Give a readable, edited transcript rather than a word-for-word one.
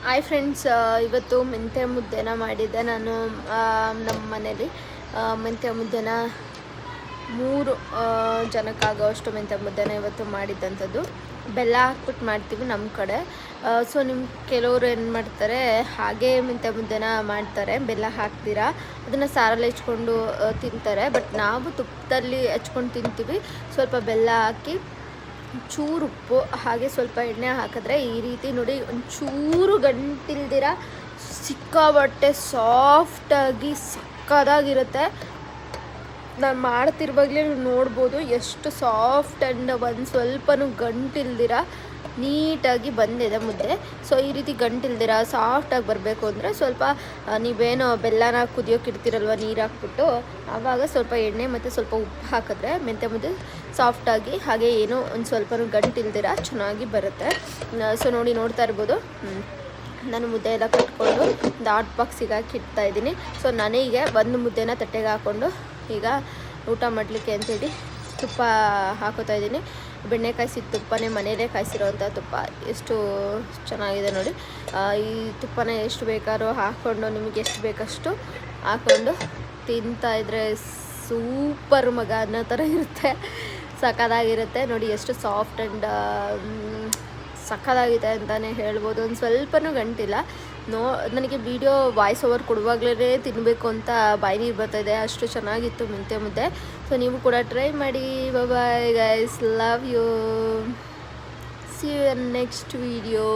Hi friends, ಇವತ್ತು ಮೆಂತ್ಯ ಮುದ್ದೆನ ಮಾಡಿದ್ದೆ ನಾನು ನಮ್ಮ ಮನೇಲಿ. ಮೆಂತ್ಯ ಮುದ್ದೆನ 3 ಜನಕ್ಕಾಗೋಷ್ಟು ಮೆಂತ್ಯ ಮುದ್ದೆನ ಇವತ್ತು ಮಾಡಿದ್ದಂಥದ್ದು. ಬೆಲ್ಲ ಹಾಕ್ಬಿಟ್ಟು ಮಾಡ್ತೀವಿ ನಮ್ಮ ಕಡೆ. ಸೊ ನಿಮ್ಮ ಕೆಲವರು ಏನು ಮಾಡ್ತಾರೆ, ಹಾಗೇ ಮೆಂತ್ಯ ಮುದ್ದೆನ ಮಾಡ್ತಾರೆ, ಬೆಲ್ಲ ಹಾಕ್ತೀರಾ, ಅದನ್ನು ಸಾರಲ್ಲಿ ಹೆಚ್ಕೊಂಡು ತಿಂತಾರೆ. ಬಟ್ ನಾವು ತುಪ್ಪದಲ್ಲಿ ಹೆಚ್ಕೊಂಡು ತಿಂತೀವಿ. ಸ್ವಲ್ಪ ಬೆಲ್ಲ ಹಾಕಿ, ಚೂರು ಉಪ್ಪು, ಹಾಗೆ ಸ್ವಲ್ಪ ಎಣ್ಣೆ ಹಾಕಿದ್ರೆ ಈ ರೀತಿ ನೋಡಿ, ಒಂಚೂರು ಗಂಟಿಲ್ದಿರ ಸಿಕ್ಕಾಬಟ್ಟೆ ಸಾಫ್ಟಾಗಿ ಸಕ್ಕದಾಗಿರುತ್ತೆ. ನಾನು ಮಾಡ್ತಿರುವಾಗಲೇ ನೋಡ್ಬೋದು ಎಷ್ಟು ಸಾಫ್ಟ್ ಆ್ಯಂಡ್ ಒಂದು ಸ್ವಲ್ಪನೂ ಗಂಟಿಲ್ದಿರ ನೀಟಾಗಿ ಬಂದಿದೆ ಮುದ್ದೆ. ಸೊ ಈ ರೀತಿ ಗಂಟಿಲ್ದಿರ ಸಾಫ್ಟಾಗಿ ಬರಬೇಕು ಅಂದರೆ ಸ್ವಲ್ಪ ನೀವೇನೋ ಬೆಲ್ಲನ ಕುದಿಯೋಕೆ ಇಡ್ತೀರಲ್ವ, ನೀರು ಹಾಕ್ಬಿಟ್ಟು, ಆವಾಗ ಸ್ವಲ್ಪ ಎಣ್ಣೆ ಮತ್ತು ಸ್ವಲ್ಪ ಉಪ್ಪು ಹಾಕಿದ್ರೆ ಮೆಂತ್ಯ ಮುದ್ದೆ ಸಾಫ್ಟಾಗಿ, ಹಾಗೆ ಏನೋ ಒಂದು ಸ್ವಲ್ಪನೂ ಗಂಟಿಲ್ದಿರ ಚೆನ್ನಾಗಿ ಬರುತ್ತೆ. ಸೊ ನೋಡ್ತಾ ಇರ್ಬೋದು, ನಾನು ಮುದ್ದೆ ಎಲ್ಲ ಕಟ್ಕೊಂಡು ಒಂದು ಹಾಟ್ ಬಾಕ್ಸಿಗೆ ಹಾಕಿ ಇಡ್ತಾಯಿದ್ದೀನಿ. ಸೊ ನನಗೆ ಒಂದು ಮುದ್ದೆನ ತಟ್ಟೆಗೆ ಹಾಕ್ಕೊಂಡು ಈಗ ಊಟ ಮಾಡಲಿಕ್ಕೆ ಅಂತೇಳಿ ತುಪ್ಪ ಹಾಕೋತಾ ಇದ್ದೀನಿ. ಬೆಣ್ಣೆ ಕಾಯಿಸಿದ ತುಪ್ಪನೇ, ಮನೆಯಲ್ಲೇ ಕಾಯಿಸಿರೋವಂಥ ತುಪ್ಪ. ಎಷ್ಟು ಚೆನ್ನಾಗಿದೆ ನೋಡಿ. ಈ ತುಪ್ಪನ ಎಷ್ಟು ಬೇಕಾದ್ರೂ ಹಾಕ್ಕೊಂಡು, ನಿಮಗೆ ಎಷ್ಟು ಬೇಕಷ್ಟು ಹಾಕ್ಕೊಂಡು ತಿಂತಾಯಿದ್ರೆ ಸೂಪರ್ ಮಗ ಅನ್ನೋ ಥರ ಇರುತ್ತೆ, ಸಖತ್ತಾಗಿರುತ್ತೆ ನೋಡಿ. ಎಷ್ಟು ಸಾಫ್ಟ್ ಆ್ಯಂಡ್ ಸಖತ್ತಾಗಿದೆ ಅಂತಲೇ ಹೇಳ್ಬೋದು. ಒಂದು ಸ್ವಲ್ಪನೂ ಗಂಟಿಲ್ಲ. ನನಗೆ ವಿಡಿಯೋ ವಾಯ್ಸ್ ಓವರ್ ಕೊಡುವಾಗಲೇ ತಿನ್ನಬೇಕು ಅಂತ ಬಾಯಿ ನೀರು ಬರ್ತಾಯಿದೆ, ಅಷ್ಟು ಚೆನ್ನಾಗಿತ್ತು ಮೆಂತ್ಯ ಮುದ್ದೆ. ಸೊ ನೀವು ಕೂಡ ಟ್ರೈ ಮಾಡಿ. Bye guys, love you, see you in next video.